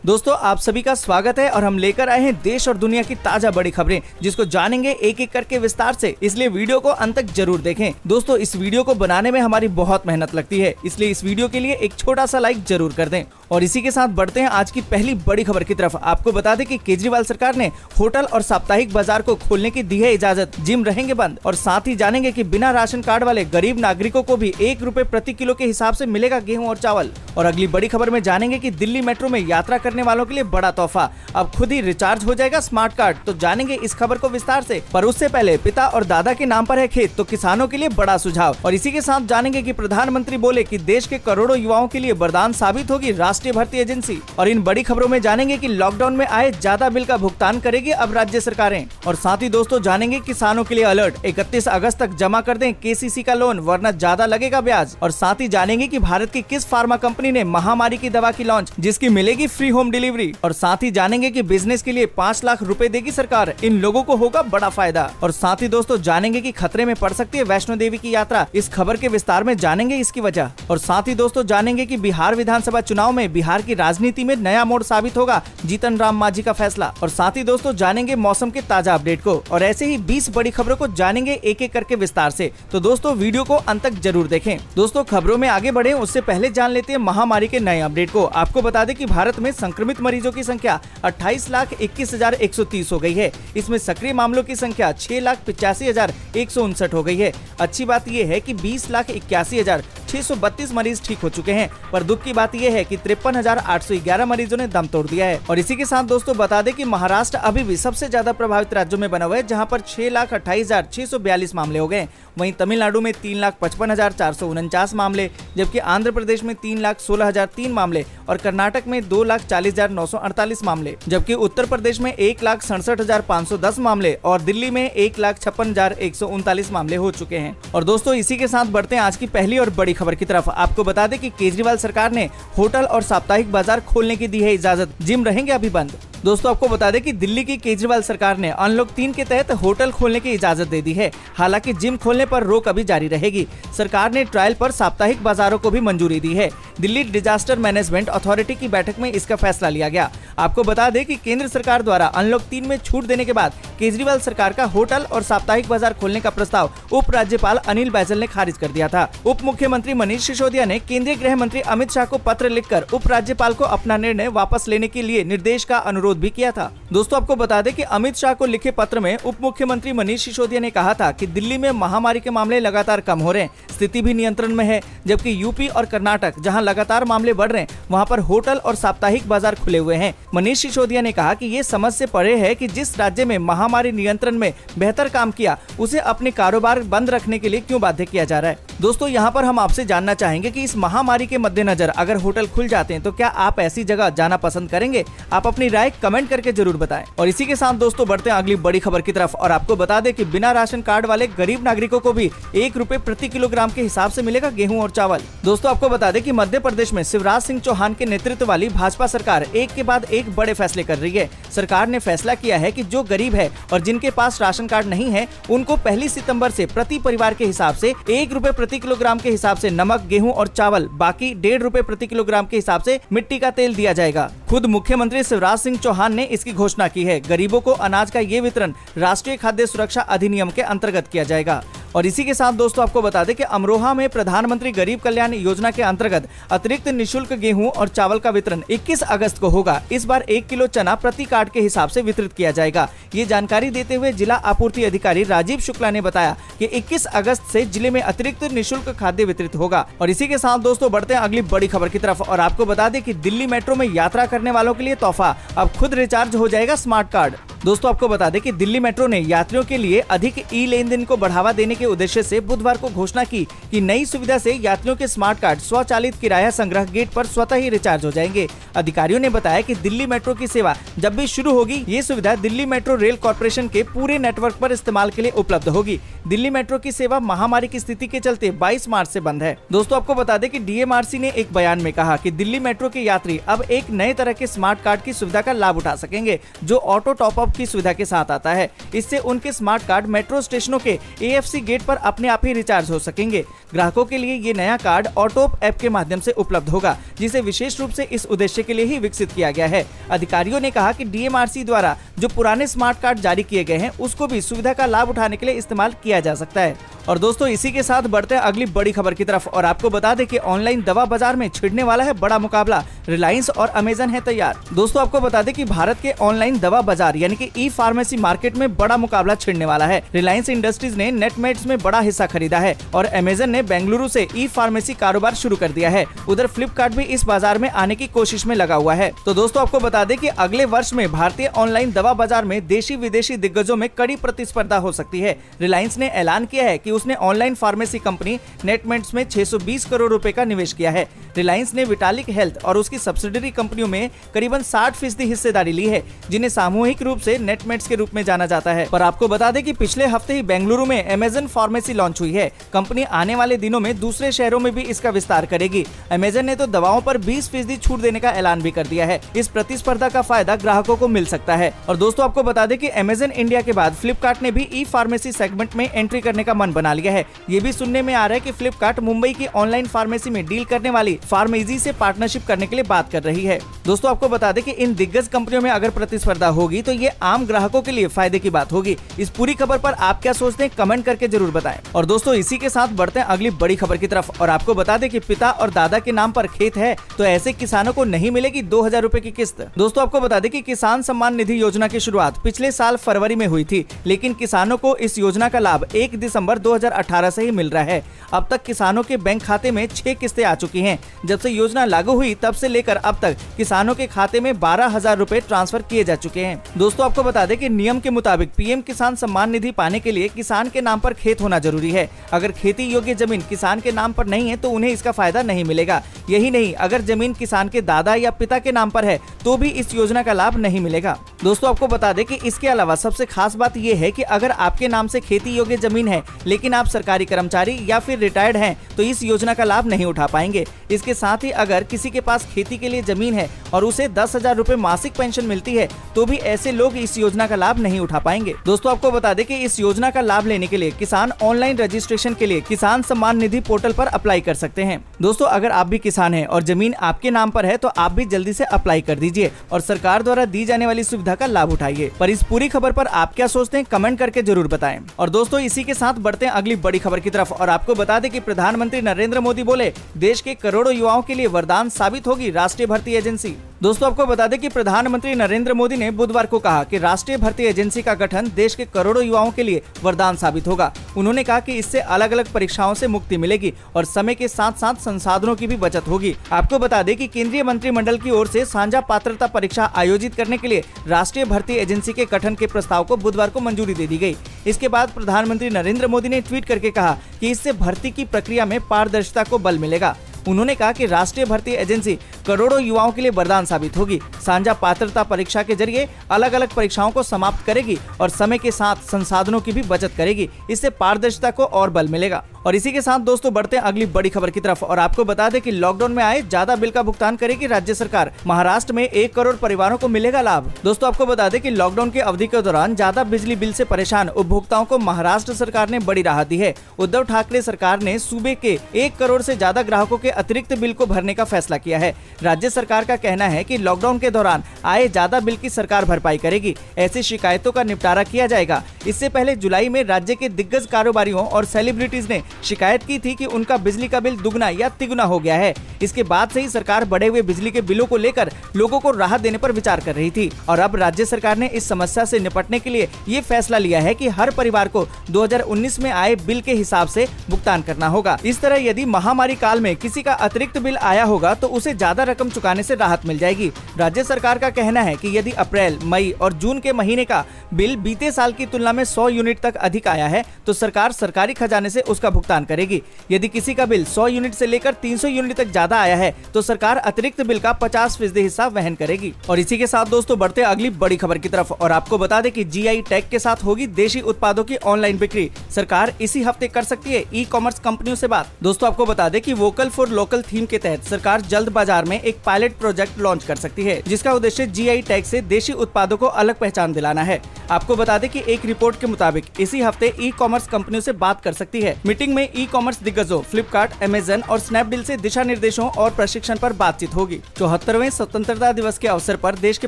दोस्तों आप सभी का स्वागत है और हम लेकर आए हैं देश और दुनिया की ताजा बड़ी खबरें, जिसको जानेंगे एक एक करके विस्तार से। इसलिए वीडियो को अंत तक जरूर देखें। दोस्तों इस वीडियो को बनाने में हमारी बहुत मेहनत लगती है, इसलिए इस वीडियो के लिए एक छोटा सा लाइक जरूर कर दें। और इसी के साथ बढ़ते हैं आज की पहली बड़ी खबर की तरफ। आपको बता दें कि केजरीवाल सरकार ने होटल और साप्ताहिक बाजार को खोलने की दी है इजाजत, जिम रहेंगे बंद। और साथ ही जानेंगे कि बिना राशन कार्ड वाले गरीब नागरिकों को भी 1 रुपए प्रति किलो के हिसाब से मिलेगा गेहूं और चावल। और अगली बड़ी खबर में जानेंगे कि दिल्ली मेट्रो में यात्रा करने वालों के लिए बड़ा तोहफा, अब खुद ही रिचार्ज हो जाएगा स्मार्ट कार्ड। तो जानेंगे इस खबर को विस्तार से। पर उससे पहले पिता और दादा के नाम पर है खेत, तो किसानों के लिए बड़ा सुझाव। और इसी के साथ जानेंगे कि प्रधानमंत्री बोले कि देश के करोड़ों युवाओं के लिए वरदान साबित होगी राष्ट्रीय भर्ती एजेंसी। और इन बड़ी खबरों में जानेंगे कि लॉकडाउन में आए ज्यादा बिल का भुगतान करेगी अब राज्य सरकारें। और साथ ही दोस्तों जानेंगे किसानों के लिए अलर्ट, 31 अगस्त तक जमा कर दें केसीसी का लोन वरना ज्यादा लगेगा ब्याज। और साथ ही जानेंगे कि भारत की किस फार्मा कंपनी ने महामारी की दवा की लॉन्च, जिसकी मिलेगी फ्री होम डिलीवरी। और साथ ही जानेंगे कि बिजनेस के लिए 5 लाख रुपए देगी सरकार, इन लोगों को होगा बड़ा फायदा। और साथ ही दोस्तों जानेंगे कि खतरे में पड़ सकती है वैष्णो देवी की यात्रा, इस खबर के विस्तार में जानेंगे इसकी वजह। और साथ ही दोस्तों जानेंगे कि बिहार विधानसभा चुनाव में बिहार की राजनीति में नया मोड़ साबित होगा जीतन राम मांझी का फैसला। और साथ ही दोस्तों जानेंगे मौसम के ताजा अपडेट को। और ऐसे ही 20 बड़ी खबरों को जानेंगे एक एक करके विस्तार से। तो दोस्तों वीडियो को अंत तक जरूर देखें। दोस्तों खबरों में आगे बढ़े उससे पहले जान लेते हैं महामारी के नए अपडेट को। आपको बता दें कि भारत में संक्रमित मरीजों की संख्या 28,21,130 हो गई है। इसमें सक्रिय मामलों की संख्या 6,85,159 हो गई है। अच्छी बात यह है कि 20,81,632 मरीज ठीक हो चुके हैं। पर दुख की बात यह है कि 53,811 मरीजों ने दम तोड़ दिया है। और इसी के साथ दोस्तों बता दें कि महाराष्ट्र अभी भी सबसे ज्यादा प्रभावित राज्यों में बना हुआ है, जहां पर 6,28,642 मामले हो गए। वहीं तमिलनाडु में 3,55,449 मामले, जबकि आंध्र प्रदेश में 3,16,003 मामले और कर्नाटक में 2,40,948 मामले, जबकि उत्तर प्रदेश में 1,67,510 मामले और दिल्ली में 1,56,139 मामले हो चुके हैं। और दोस्तों इसी के साथ बढ़ते हैं आज की पहली और बड़ी खबर की तरफ। आपको बता दें कि केजरीवाल सरकार ने होटल और साप्ताहिक बाजार खोलने की दी है इजाजत, जिम रहेंगे अभी बंद। दोस्तों आपको बता दें कि दिल्ली की केजरीवाल सरकार ने अनलॉक 3 के तहत होटल खोलने की इजाजत दे दी है। हालांकि जिम खोलने पर रोक अभी जारी रहेगी। सरकार ने ट्रायल पर साप्ताहिक बाजारों को भी मंजूरी दी है। दिल्ली डिजास्टर मैनेजमेंट अथॉरिटी की बैठक में इसका फैसला लिया गया। आपको बता दें कि केंद्र सरकार द्वारा अनलॉक 3 में छूट देने के बाद केजरीवाल सरकार का होटल और साप्ताहिक बाजार खोलने का प्रस्ताव उप राज्यपाल अनिल बैजल ने खारिज कर दिया था। उप मुख्यमंत्री मनीष सिसोदिया ने केंद्रीय गृह मंत्री अमित शाह को पत्र लिखकर उप राज्यपाल को अपना निर्णय वापस लेने के लिए निर्देश का अनुरोध भी किया था। दोस्तों आपको बता दें कि अमित शाह को लिखे पत्र में उप मुख्यमंत्री मनीष सिसोदिया ने कहा था कि दिल्ली में महामारी के मामले लगातार कम हो रहे हैं, स्थिति भी नियंत्रण में है, जबकि यूपी और कर्नाटक जहां लगातार मामले बढ़ रहे हैं वहां पर होटल और साप्ताहिक बाजार खुले हुए हैं। मनीष सिसोदिया ने कहा कि ये समझ से परे है कि जिस राज्य में महामारी नियंत्रण में बेहतर काम किया उसे अपने कारोबार बंद रखने के लिए क्यों बाध्य किया जा रहा है। दोस्तों यहाँ पर हम आपसे जानना चाहेंगे कि इस महामारी के मद्देनजर अगर होटल खुल जाते हैं तो क्या आप ऐसी जगह जाना पसंद करेंगे? आप अपनी राय कमेंट करके जरूर बताएं। और इसी के साथ दोस्तों बढ़ते हैं अगली बड़ी खबर की तरफ। और आपको बता दें कि बिना राशन कार्ड वाले गरीब नागरिकों को भी 1 रुपए प्रति किलोग्राम के हिसाब से मिलेगा गेहूं और चावल। दोस्तों आपको बता दें कि मध्य प्रदेश में शिवराज सिंह चौहान के नेतृत्व वाली भाजपा सरकार एक के बाद एक बड़े फैसले कर रही है। सरकार ने फैसला किया है कि जो गरीब है और जिनके पास राशन कार्ड नहीं है उनको 1 सितंबर से प्रति परिवार के हिसाब से 1 रुपए प्रति किलोग्राम के हिसाब से नमक, गेहूं और चावल, बाकी 1.5 रुपए प्रति किलोग्राम के हिसाब से मिट्टी का तेल दिया जाएगा। खुद मुख्यमंत्री शिवराज सिंह चौहान ने इसकी घोषणा की है। गरीबों को अनाज का ये वितरण राष्ट्रीय खाद्य सुरक्षा अधिनियम के अंतर्गत किया जाएगा। और इसी के साथ दोस्तों आपको बता दें कि अमरोहा में प्रधानमंत्री गरीब कल्याण योजना के अंतर्गत अतिरिक्त निशुल्क गेहूं और चावल का वितरण 21 अगस्त को होगा। इस बार 1 किलो चना प्रति कार्ड के हिसाब से वितरित किया जाएगा। ये जानकारी देते हुए जिला आपूर्ति अधिकारी राजीव शुक्ला ने बताया कि 21 अगस्त से जिले में अतिरिक्त निशुल्क खाद्य वितरित होगा। और इसी के साथ दोस्तों बढ़ते हैं अगली बड़ी खबर की तरफ। और आपको बता दें कि दिल्ली मेट्रो में यात्रा करने वालों के लिए तोहफा, अब खुद रिचार्ज हो जाएगा स्मार्ट कार्ड। दोस्तों आपको बता दें कि दिल्ली मेट्रो ने यात्रियों के लिए अधिक ई लेन देन को बढ़ावा देने के उद्देश्य से बुधवार को घोषणा की कि नई सुविधा से यात्रियों के स्मार्ट कार्ड स्वचालित किराया संग्रह गेट पर स्वतः ही रिचार्ज हो जाएंगे। अधिकारियों ने बताया कि दिल्ली मेट्रो की सेवा जब भी शुरू होगी ये सुविधा दिल्ली मेट्रो रेल कॉर्पोरेशन के पूरे नेटवर्क पर इस्तेमाल के लिए उपलब्ध होगी। दिल्ली मेट्रो की सेवा महामारी की स्थिति के चलते 22 मार्च से बंद है। दोस्तों आपको बता दें कि डीएमआरसी ने एक बयान में कहा कि दिल्ली मेट्रो के यात्री अब एक नए तरह के स्मार्ट कार्ड की सुविधा का लाभ उठा सकेंगे, जो ऑटो टॉप अप की सुविधा के साथ आता है। इससे उनके स्मार्ट कार्ड मेट्रो स्टेशनों के AFC गेट पर अपने आप ही रिचार्ज हो सकेंगे। ग्राहकों के लिए ये नया कार्ड ऑटोप ऐप के माध्यम से उपलब्ध होगा, जिसे विशेष रूप से इस उद्देश्य के लिए ही विकसित किया गया है। अधिकारियों ने कहा कि DMRC द्वारा जो पुराने स्मार्ट कार्ड जारी किए गए हैं उसको भी सुविधा का लाभ उठाने के लिए इस्तेमाल किया जा सकता है। और दोस्तों इसी के साथ बढ़ते हैं अगली बड़ी खबर की तरफ और आपको बता दें कि ऑनलाइन दवा बाजार में छिड़ने वाला है बड़ा मुकाबला। रिलायंस और अमेजन है तैयार। दोस्तों आपको बता दें कि भारत के ऑनलाइन दवा बाजार यानी कि ई-फार्मेसी मार्केट में बड़ा मुकाबला छिड़ने वाला है। रिलायंस इंडस्ट्रीज ने नेटमेट्स में बड़ा हिस्सा खरीदा है और अमेजन ने बेंगलुरु से ई-फार्मेसी कारोबार शुरू कर दिया है। उधर फ्लिपकार्ट भी इस बाजार में आने की कोशिश में लगा हुआ है। तो दोस्तों आपको बता दें कि अगले वर्ष में भारतीय ऑनलाइन दवा बाजार में देशी विदेशी दिग्गजों में कड़ी प्रतिस्पर्धा हो सकती है। रिलायंस ने ऐलान किया है कि उसने ऑनलाइन फार्मेसी कंपनी नेटमेट्स में 620 करोड़ रुपए का निवेश किया है। रिलायंस ने विटालिक हेल्थ और उसकी सब्सिडरी कंपनियों में करीबन 60% हिस्सेदारी ली है, जिन्हें सामूहिक रूप से नेटमेट्स के रूप में जाना जाता है। पर आपको बता दें कि पिछले हफ्ते ही बेंगलुरु में अमेजन फार्मेसी लॉन्च हुई है। कंपनी आने वाले दिनों में दूसरे शहरों में भी इसका विस्तार करेगी। अमेजन ने तो दवाओं पर 20% छूट देने का ऐलान भी कर दिया है। इस प्रतिस्पर्धा का फायदा ग्राहकों को मिल सकता है। और दोस्तों आपको बता दें कि अमेजन इंडिया के बाद फ्लिपकार्ट ने भी ई-फार्मेसी सेगमेंट में एंट्री करने का मन बना लिया है। ये भी सुनने में आ रहा है कि फ्लिपकार्ट मुंबई की ऑनलाइन फार्मेसी में डील करने वाली फार्मेजी से पार्टनरशिप करने के लिए बात कर रही है। दोस्तों आपको बता दें कि इन दिग्गज कंपनियों में अगर प्रतिस्पर्धा होगी तो ये आम ग्राहकों के लिए फायदे की बात होगी। इस पूरी खबर पर आप क्या सोचते हैं, कमेंट करके जरूर बताएं। और दोस्तों इसी के साथ बढ़ते हैं अगली बड़ी खबर की तरफ और आपको बता दें कि पिता और दादा के नाम पर खेत है तो ऐसे किसानों को नहीं मिलेगी 2000 रुपए की किस्त। दोस्तों आपको बता दें कि किसान सम्मान निधि योजना की शुरुआत पिछले साल फरवरी में हुई थी, लेकिन किसानों को इस योजना का लाभ 1 दिसंबर 2018 से ही मिल रहा है। अब तक किसानों के बैंक खाते में 6 किस्तें आ चुकी हैं। जब से योजना लागू हुई तब से लेकर अब तक किसानों के खाते में 12,000 रुपए ट्रांसफर किए जा चुके हैं। दोस्तों आपको बता दें कि नियम के मुताबिक पीएम किसान सम्मान निधि पाने के लिए किसान के नाम पर खेत होना जरूरी है। अगर खेती योग्य जमीन किसान के नाम पर नहीं है तो उन्हें इसका फायदा नहीं मिलेगा। यही नहीं, अगर जमीन किसान के दादा या पिता के नाम पर है तो भी इस योजना का लाभ नहीं मिलेगा। दोस्तों आपको बता दें कि इसके अलावा सबसे खास बात यह है कि अगर आपके नाम से खेती योग्य जमीन है लेकिन आप सरकारी कर्मचारी या फिर रिटायर्ड हैं तो इस योजना का लाभ नहीं उठा पाएंगे। इसके साथ ही अगर किसी के पास खेती के लिए जमीन है और उसे 10,000 रुपए मासिक पेंशन मिलती है तो भी ऐसे लोग इस योजना का लाभ नहीं उठा पाएंगे। दोस्तों आपको बता दें कि इस योजना का लाभ लेने के लिए किसान ऑनलाइन रजिस्ट्रेशन के लिए किसान सम्मान निधि पोर्टल पर अप्लाई कर सकते हैं। दोस्तों अगर आप भी किसान हैं और जमीन आपके नाम पर है तो आप भी जल्दी से अप्लाई कर दीजिए और सरकार द्वारा दी जाने वाली सुविधा का लाभ उठाइए। पर इस पूरी खबर पर आप क्या सोचते हैं, कमेंट करके जरूर बताएं। और दोस्तों इसी के साथ बढ़ते हैं अगली बड़ी खबर की तरफ और आपको बता दें कि प्रधानमंत्री नरेंद्र मोदी बोले देश के करोड़ों युवाओं के लिए वरदान साबित होगी राष्ट्रीय भर्ती एजेंसी। दोस्तों आपको बता दें कि प्रधानमंत्री नरेंद्र मोदी ने बुधवार को कहा कि राष्ट्रीय भर्ती एजेंसी का गठन देश के करोड़ों युवाओं के लिए वरदान साबित होगा। उन्होंने कहा कि इससे अलग अलग परीक्षाओं से मुक्ति मिलेगी और समय के साथ साथ संसाधनों की भी बचत होगी। आपको बता दें कि केंद्रीय मंत्रिमंडल की ओर से साझा पात्रता परीक्षा आयोजित करने के लिए राष्ट्रीय भर्ती एजेंसी के गठन के प्रस्ताव को बुधवार को मंजूरी दे दी गई। इसके बाद प्रधानमंत्री नरेंद्र मोदी ने ट्वीट करके कहा कि इससे भर्ती की प्रक्रिया में पारदर्शिता को बल मिलेगा। उन्होंने कहा कि राष्ट्रीय भर्ती एजेंसी करोड़ों युवाओं के लिए वरदान साबित होगी। साझा पात्रता परीक्षा के जरिए अलग अलग परीक्षाओं को समाप्त करेगी और समय के साथ संसाधनों की भी बचत करेगी। इससे पारदर्शिता को और बल मिलेगा। और इसी के साथ दोस्तों बढ़ते हैं अगली बड़ी खबर की तरफ और आपको बता दें कि लॉकडाउन में आए ज्यादा बिल का भुगतान करेगी राज्य सरकार। महाराष्ट्र में 1 करोड़ परिवारों को मिलेगा लाभ। दोस्तों आपको बता दें कि लॉकडाउन की अवधि के दौरान ज्यादा बिजली बिल से परेशान उपभोक्ताओं को महाराष्ट्र सरकार ने बड़ी राहत दी है। उद्धव ठाकरे सरकार ने सूबे के 1 करोड़ से ज्यादा ग्राहकों के अतिरिक्त बिल को भरने का फैसला किया है। राज्य सरकार का कहना है कि लॉकडाउन के दौरान आए ज्यादा बिल की सरकार भरपाई करेगी। ऐसी शिकायतों का निपटारा किया जाएगा। इससे पहले जुलाई में राज्य के दिग्गज कारोबारियों और सेलिब्रिटीज ने शिकायत की थी कि उनका बिजली का बिल दुगना या तिगुना हो गया है। इसके बाद से ही सरकार बढ़े हुए बिजली के बिलों को लेकर लोगों को राहत देने पर विचार कर रही थी और अब राज्य सरकार ने इस समस्या से निपटने के लिए ये फैसला लिया है कि हर परिवार को 2019 में आए बिल के हिसाब से भुगतान करना होगा। इस तरह यदि महामारी काल में किसी का अतिरिक्त बिल आया होगा तो उसे ज्यादा रकम चुकाने से राहत मिल जाएगी। राज्य सरकार का कहना है कि यदि अप्रैल, मई और जून के महीने का बिल बीते साल की तुलना में 100 यूनिट तक अधिक आया है तो सरकार सरकारी खजाने से उसका भुगतान करेगी। यदि किसी का बिल 100 यूनिट से लेकर 300 यूनिट तक ज्यादा आया है तो सरकार अतिरिक्त बिल का 50% हिस्सा वहन करेगी। और इसी के साथ दोस्तों बढ़ते अगली बड़ी खबर की तरफ और आपको बता दें कि GI टैग के साथ होगी देशी उत्पादों की ऑनलाइन बिक्री। सरकार इसी हफ्ते कर सकती है ई-कॉमर्स कंपनियों से बात। दोस्तों आपको बता दें कि वोकल फॉर लोकल थीम के तहत सरकार जल्द बाजार में में एक पायलट प्रोजेक्ट लॉन्च कर सकती है, जिसका उद्देश्य जीआई टैग से देशी उत्पादों को अलग पहचान दिलाना है। आपको बता दें कि एक रिपोर्ट के मुताबिक इसी हफ्ते ई कॉमर्स कंपनियों से बात कर सकती है। मीटिंग में ई कॉमर्स दिग्गजों फ्लिपकार्ट, अमेजन और स्नैपडील से दिशा निर्देशों और प्रशिक्षण पर बातचीत होगी। 74वें स्वतंत्रता दिवस के अवसर पर देश के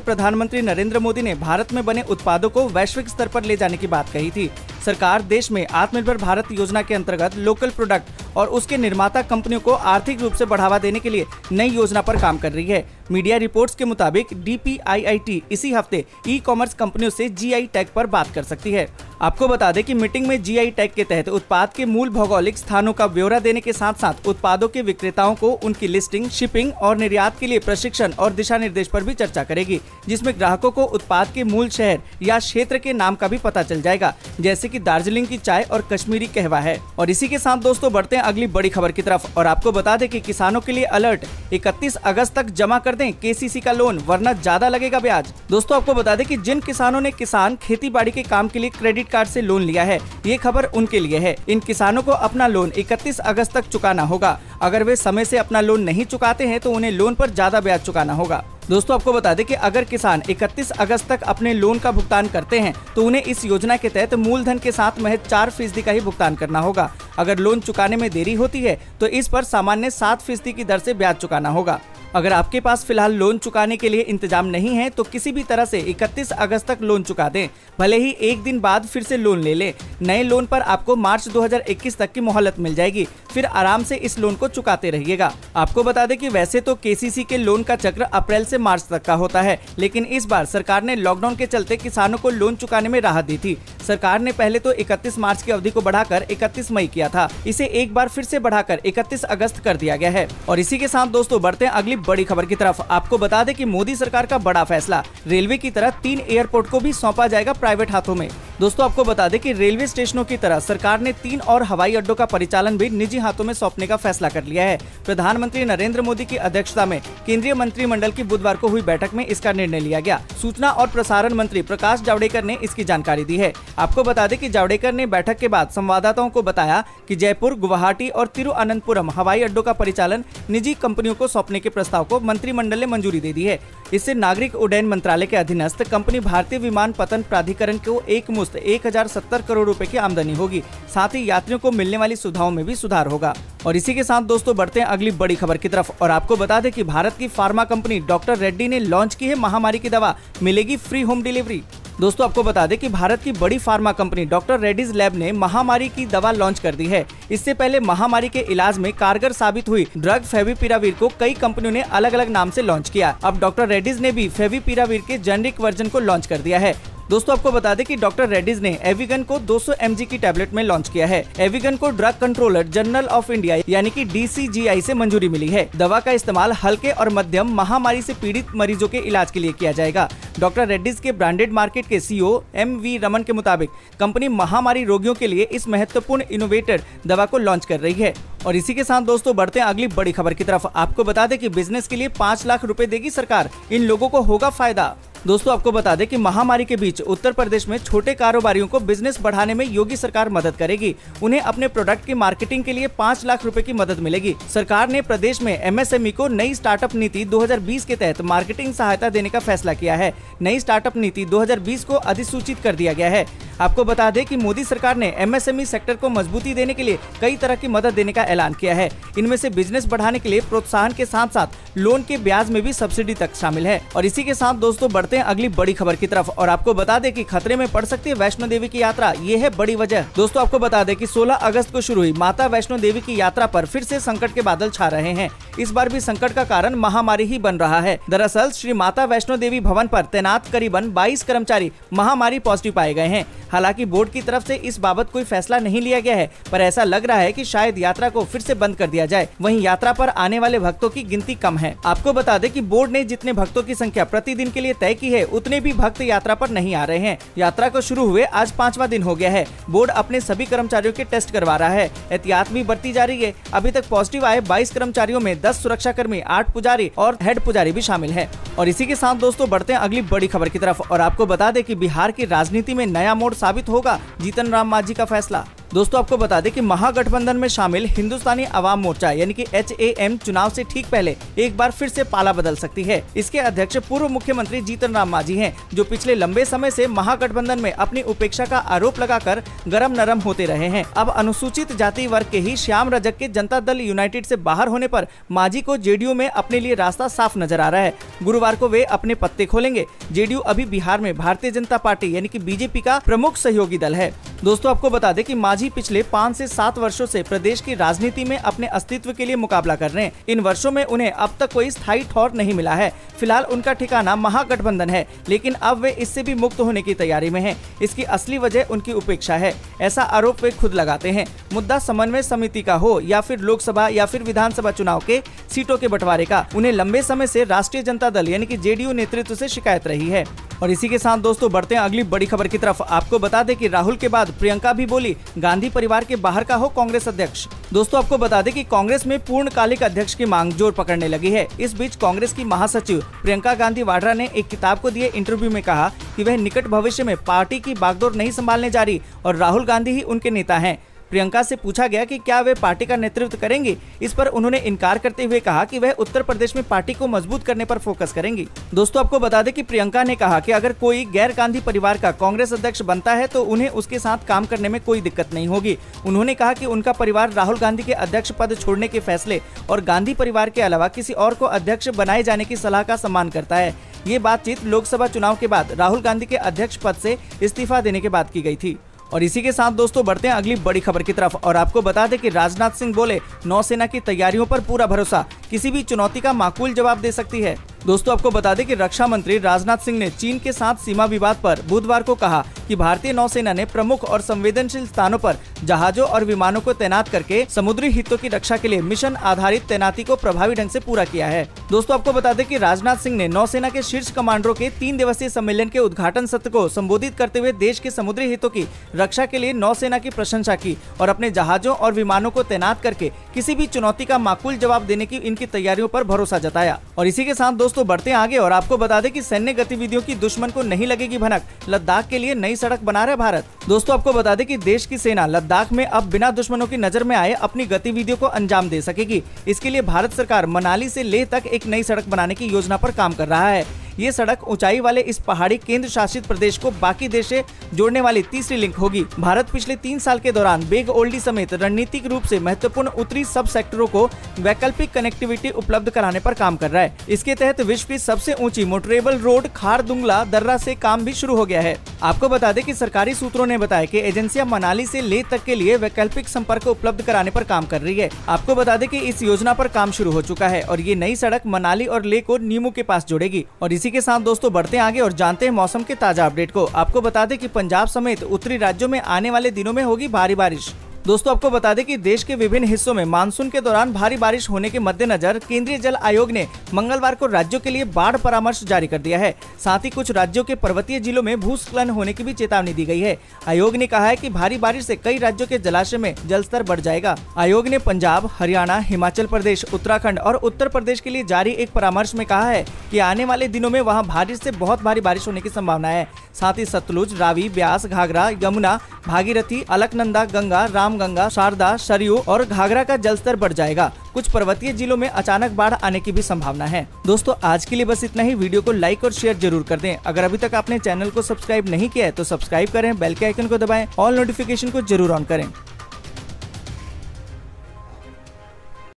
प्रधानमंत्री नरेंद्र मोदी ने भारत में बने उत्पादों को वैश्विक स्तर पर ले जाने की बात कही थी। सरकार देश में आत्मनिर्भर भारत योजना के अंतर्गत लोकल प्रोडक्ट और उसके निर्माता कंपनियों को आर्थिक रूप से बढ़ावा देने के लिए नई योजना पर काम कर रही है। मीडिया रिपोर्ट्स के मुताबिक DPIIT इसी हफ्ते ई कॉमर्स कंपनियों से जीआई टैग पर बात कर सकती है। आपको बता दें कि मीटिंग में जीआई टैग के तहत उत्पाद के मूल भौगोलिक स्थानों का ब्यौरा देने के साथ साथ उत्पादों के विक्रेताओं को उनकी लिस्टिंग, शिपिंग और निर्यात के लिए प्रशिक्षण और दिशा निर्देश पर भी चर्चा करेगी, जिसमें ग्राहकों को उत्पाद के मूल शहर या क्षेत्र के नाम का भी पता चल जाएगा, जैसे कि दार्जिलिंग की चाय और कश्मीरी कहवा है। और इसी के साथ दोस्तों बढ़ते हैं अगली बड़ी खबर की तरफ और आपको बता दें कि किसानों के लिए अलर्ट, 31 अगस्त तक जमा कर दें KCC का लोन वरना ज्यादा लगेगा ब्याज। दोस्तों आपको बता दें कि जिन किसानों ने किसान खेती बाड़ी के काम के लिए क्रेडिट कार्ड से लोन लिया है, ये खबर उनके लिए है। इन किसानों को अपना लोन 31 अगस्त तक चुकाना होगा। अगर वे समय से अपना लोन नहीं चुकाते हैं तो उन्हें लोन पर ज्यादा ब्याज चुकाना होगा। दोस्तों आपको बता दें कि अगर किसान 31 अगस्त तक अपने लोन का भुगतान करते हैं तो उन्हें इस योजना के तहत मूलधन के साथ महज 4% का ही भुगतान करना होगा। अगर लोन चुकाने में देरी होती है तो इस पर सामान्य 7% की दर से ब्याज चुकाना होगा। अगर आपके पास फिलहाल लोन चुकाने के लिए इंतजाम नहीं है तो किसी भी तरह से 31 अगस्त तक लोन चुका दें, भले ही एक दिन बाद फिर से लोन ले लें। नए लोन पर आपको मार्च 2021 तक की मोहलत मिल जाएगी, फिर आराम से इस लोन को चुकाते रहिएगा। आपको बता दें कि वैसे तो KCC के लोन का चक्र अप्रैल से मार्च तक का होता है, लेकिन इस बार सरकार ने लॉकडाउन के चलते किसानों को लोन चुकाने में राहत दी थी। सरकार ने पहले तो 31 मार्च की अवधि को बढ़ाकर 31 मई किया था, इसे एक बार फिर से बढ़ाकर 31 अगस्त कर दिया गया है। और इसी के साथ दोस्तों बढ़ते हैं अगली बड़ी खबर की तरफ। आपको बता दें कि मोदी सरकार का बड़ा फैसला, रेलवे की तरह 3 एयरपोर्ट को भी सौंपा जाएगा प्राइवेट हाथों में। दोस्तों आपको बता दें कि रेलवे स्टेशनों की तरह सरकार ने 3 और हवाई अड्डों का परिचालन भी निजी हाथों में सौंपने का फैसला कर लिया है। प्रधानमंत्री नरेंद्र मोदी की अध्यक्षता में केंद्रीय मंत्रिमंडल की बुधवार को हुई बैठक में इसका निर्णय लिया गया। सूचना और प्रसारण मंत्री प्रकाश जावड़ेकर ने इसकी जानकारी दी है। आपको बता दें कि जावड़ेकर ने बैठक के बाद संवाददाताओं को बताया कि जयपुर, गुवाहाटी और तिरुअनंतपुरम हवाई अड्डों का परिचालन निजी कंपनियों को सौंपने के प्रस्ताव को मंत्रिमंडल ने मंजूरी दे दी है। इससे नागरिक उड्डयन मंत्रालय के अधीनस्थ कंपनी भारतीय विमानपत्तन प्राधिकरण को एक मुश्त 1070 करोड़ रुपए की आमदनी होगी। साथ ही यात्रियों को मिलने वाली सुविधाओं में भी सुधार होगा। और इसी के साथ दोस्तों बढ़ते हैं अगली बड़ी खबर की तरफ और आपको बता दें कि भारत की फार्मा कंपनी डॉक्टर रेड्डी ने लॉन्च की है महामारी की दवा, मिलेगी फ्री होम डिलीवरी। दोस्तों आपको बता दें कि भारत की बड़ी pharma company doctor Reddy's lab ने महामारी की दवा लॉन्च कर दी है। इससे पहले महामारी के इलाज में कारगर साबित हुई ड्रग फेविपिराविर को कई कंपनियों ने अलग अलग नाम से लॉन्च किया। अब डॉक्टर रेड्डीज ने भी फेविपिराविर के जेनेरिक वर्जन को लॉन्च कर दिया है। दोस्तों आपको बता दें कि डॉक्टर रेड्डीज ने एविगन को 200 mg की टैबलेट में लॉन्च किया है। एविगन को drug controller general of India यानी कि DCGI से मंजूरी मिली है। दवा का इस्तेमाल हल्के और मध्यम महामारी से पीड़ित मरीजों के इलाज के लिए किया जाएगा। डॉक्टर रेड्डीज के ब्रांडेड मार्केट के CEO MV रमन के मुताबिक कंपनी महामारी रोगियों के लिए इस महत्वपूर्ण इनोवेटर दवा को लॉन्च कर रही है। और इसी के साथ दोस्तों बढ़ते हैं अगली बड़ी खबर की तरफ। आपको बता दें कि बिजनेस के लिए 5 लाख रुपए देगी सरकार, इन लोगों को होगा फायदा। दोस्तों आपको बता दें कि महामारी के बीच उत्तर प्रदेश में छोटे कारोबारियों को बिजनेस बढ़ाने में योगी सरकार मदद करेगी। उन्हें अपने प्रोडक्ट की मार्केटिंग के लिए 5 लाख रुपए की मदद मिलेगी। सरकार ने प्रदेश में MSME को नई स्टार्टअप नीति 2020 के तहत मार्केटिंग सहायता देने का फैसला किया है। नई स्टार्टअप नीति 2020 को अधिसूचित कर दिया गया है। आपको बता दें कि मोदी सरकार ने MSME सेक्टर को मजबूती देने के लिए कई तरह की मदद देने का ऐलान किया है। इनमें से बिजनेस बढ़ाने के लिए प्रोत्साहन के साथ साथ लोन के ब्याज में भी सब्सिडी तक शामिल है। और इसी के साथ दोस्तों बढ़ते हैं अगली बड़ी खबर की तरफ और आपको बता दें कि खतरे में पड़ सकती है वैष्णो देवी की यात्रा, ये है बड़ी वजह। दोस्तों आपको बता दें कि 16 अगस्त को शुरू हुई माता वैष्णो देवी की यात्रा पर फिर से संकट के बादल छा रहे हैं। इस बार भी संकट का कारण महामारी ही बन रहा है। दरअसल श्री माता वैष्णो देवी भवन पर तैनात करीबन 22 कर्मचारी महामारी पॉजिटिव पाए गए हैं। हालांकि बोर्ड की तरफ से इस बाबत कोई फैसला नहीं लिया गया है, पर ऐसा लग रहा है कि शायद यात्रा को फिर से बंद कर दिया जाए। वहीं यात्रा पर आने वाले भक्तों की गिनती कम है। आपको बता दें कि बोर्ड ने जितने भक्तों की संख्या प्रतिदिन के लिए तय की है, उतने भी भक्त यात्रा पर नहीं आ रहे हैं। यात्रा को शुरू हुए आज 5वां दिन हो गया है। बोर्ड अपने सभी कर्मचारियों के टेस्ट करवा रहा है। एहतियात भी बरती जा रही है। अभी तक पॉजिटिव आए 22 कर्मचारियों में 10 सुरक्षाकर्मी, 8 पुजारी और हेड पुजारी भी शामिल है। और इसी के साथ दोस्तों बढ़ते हैं अगली बड़ी खबर की तरफ और आपको बता दें कि बिहार की राजनीति में नया मोड़ साबित होगा जीतन राम मांझी का फैसला। दोस्तों आपको बता दें कि महागठबंधन में शामिल हिंदुस्तानी अवाम मोर्चा यानी कि HAM चुनाव से ठीक पहले एक बार फिर से पाला बदल सकती है। इसके अध्यक्ष पूर्व मुख्यमंत्री जीतन राम मांझी हैं, जो पिछले लंबे समय से महागठबंधन में अपनी उपेक्षा का आरोप लगाकर गरम नरम होते रहे हैं। अब अनुसूचित जाति वर्ग के ही श्याम रजक के जनता दल यूनाइटेड से बाहर होने पर मांझी को JDU में अपने लिए रास्ता साफ नजर आ रहा है। गुरुवार को वे अपने पत्ते खोलेंगे। JDU अभी बिहार में भारतीय जनता पार्टी यानी कि BJP का प्रमुख सहयोगी दल है। दोस्तों आपको बता दें कि मांझी पिछले 5 से 7 वर्षों से प्रदेश की राजनीति में अपने अस्तित्व के लिए मुकाबला कर रहे हैं। इन वर्षों में उन्हें अब तक कोई स्थायी ठौर नहीं मिला है। फिलहाल उनका ठिकाना महागठबंधन है, लेकिन अब वे इससे भी मुक्त होने की तैयारी में हैं। इसकी असली वजह उनकी उपेक्षा है, ऐसा आरोप वे खुद लगाते हैं। मुद्दा समन्वय समिति का हो या फिर लोकसभा या फिर विधानसभा चुनाव के सीटों के बंटवारे का, उन्हें लंबे समय से राष्ट्रीय जनता दल यानी कि JDU नेतृत्व से शिकायत रही है। और इसी के साथ दोस्तों बढ़ते हैं अगली बड़ी खबर की तरफ। आपको बता दें कि राहुल के बाद प्रियंका भी बोली, गांधी परिवार के बाहर का हो कांग्रेस अध्यक्ष। दोस्तों आपको बता दें कि कांग्रेस में पूर्णकालिक अध्यक्ष की मांग जोर पकड़ने लगी है। इस बीच कांग्रेस की महासचिव प्रियंका गांधी वाड्रा ने एक किताब को दिए इंटरव्यू में कहा कि वह निकट भविष्य में पार्टी की बागडोर नहीं संभालने जा रही और राहुल गांधी ही उनके नेता हैं। प्रियंका से पूछा गया कि क्या वे पार्टी का नेतृत्व करेंगी। इस पर उन्होंने इनकार करते हुए कहा कि वह उत्तर प्रदेश में पार्टी को मजबूत करने पर फोकस करेंगी। दोस्तों आपको बता दें कि प्रियंका ने कहा कि अगर कोई गैर गांधी परिवार का कांग्रेस अध्यक्ष बनता है तो उन्हें उसके साथ काम करने में कोई दिक्कत नहीं होगी। उन्होंने कहा कि उनका परिवार राहुल गांधी के अध्यक्ष पद छोड़ने के फैसले और गांधी परिवार के अलावा किसी और को अध्यक्ष बनाए जाने की सलाह का सम्मान करता है। ये बातचीत लोकसभा चुनाव के बाद राहुल गांधी के अध्यक्ष पद से इस्तीफा देने के बाद की गई थी। और इसी के साथ दोस्तों बढ़ते हैं अगली बड़ी खबर की तरफ। और आपको बता दें कि राजनाथ सिंह बोले, नौसेना की तैयारियों पर पूरा भरोसा, किसी भी चुनौती का माकूल जवाब दे सकती है। दोस्तों आपको बता दें कि रक्षा मंत्री राजनाथ सिंह ने चीन के साथ सीमा विवाद पर बुधवार को कहा कि भारतीय नौसेना ने प्रमुख और संवेदनशील स्थानों पर जहाजों और विमानों को तैनात करके समुद्री हितों की रक्षा के लिए मिशन आधारित तैनाती को प्रभावी ढंग से पूरा किया है। दोस्तों आपको बता दें कि राजनाथ सिंह ने नौसेना के शीर्ष कमांडरों के 3 दिवसीय सम्मेलन के उद्घाटन सत्र को संबोधित करते हुए देश के समुद्री हितों की रक्षा के लिए नौसेना की प्रशंसा की और अपने जहाजों और विमानों को तैनात करके किसी भी चुनौती का माकूल जवाब देने की इनकी तैयारियों पर भरोसा जताया। और इसी के साथ दोस्तों बढ़ते हैं आगे और आपको बता दें कि सैन्य गतिविधियों की दुश्मन को नहीं लगेगी भनक, लद्दाख के लिए नई सड़क बना रहा है भारत। दोस्तों आपको बता दें कि देश की सेना लद्दाख में अब बिना दुश्मनों की नजर में आए अपनी गतिविधियों को अंजाम दे सकेगी। इसके लिए भारत सरकार मनाली से लेह तक एक नई सड़क बनाने की योजना पर काम कर रहा है। ये सड़क ऊंचाई वाले इस पहाड़ी केंद्र शासित प्रदेश को बाकी देश से जोड़ने वाली तीसरी लिंक होगी। भारत पिछले 3 साल के दौरान बेग ओल्डी समेत रणनीतिक रूप से महत्वपूर्ण उत्तरी सब सेक्टरों को वैकल्पिक कनेक्टिविटी उपलब्ध कराने पर काम कर रहा है। इसके तहत विश्व की सबसे ऊंची मोटरेबल रोड खारदुंगला दर्रा से काम भी शुरू हो गया है। आपको बता दें कि सरकारी सूत्रों ने बताया कि एजेंसियां मनाली से लेह तक के लिए वैकल्पिक संपर्क उपलब्ध कराने पर काम कर रही है। आपको बता दें कि इस योजना पर काम शुरू हो चुका है और ये नई सड़क मनाली और लेह को नीमू के पास जोड़ेगी। और इसी के साथ दोस्तों बढ़ते हैं आगे और जानते हैं मौसम के ताजा अपडेट को। आपको बता दें कि पंजाब समेत उत्तरी राज्यों में आने वाले दिनों में होगी भारी बारिश। दोस्तों आपको बता दें कि देश के विभिन्न हिस्सों में मानसून के दौरान भारी बारिश होने के मद्देनजर केंद्रीय जल आयोग ने मंगलवार को राज्यों के लिए बाढ़ परामर्श जारी कर दिया है। साथ ही कुछ राज्यों के पर्वतीय जिलों में भूस्खलन होने की भी चेतावनी दी गई है। आयोग ने कहा है कि भारी बारिश से कई राज्यों के जलाशय में जलस्तर बढ़ जाएगा। आयोग ने पंजाब, हरियाणा, हिमाचल प्रदेश, उत्तराखंड और उत्तर प्रदेश के लिए जारी एक परामर्श में कहा है कि आने वाले दिनों में वहां भारी से बहुत भारी बारिश होने की संभावना है। साथ ही सतलुज, रावी, ब्यास, घाघरा, यमुना, भागीरथी, अलकनंदा, गंगा, रामगंगा, शारदा, सरयू और घाघरा का जलस्तर बढ़ जाएगा। कुछ पर्वतीय जिलों में अचानक बाढ़ आने की भी संभावना है। दोस्तों आज के लिए बस इतना ही। वीडियो को लाइक और शेयर जरूर कर दें। अगर अभी तक आपने चैनल को सब्सक्राइब नहीं किया है तो सब्सक्राइब करें, बेल के आइकन को दबाएं, ऑल नोटिफिकेशन को जरूर ऑन करें।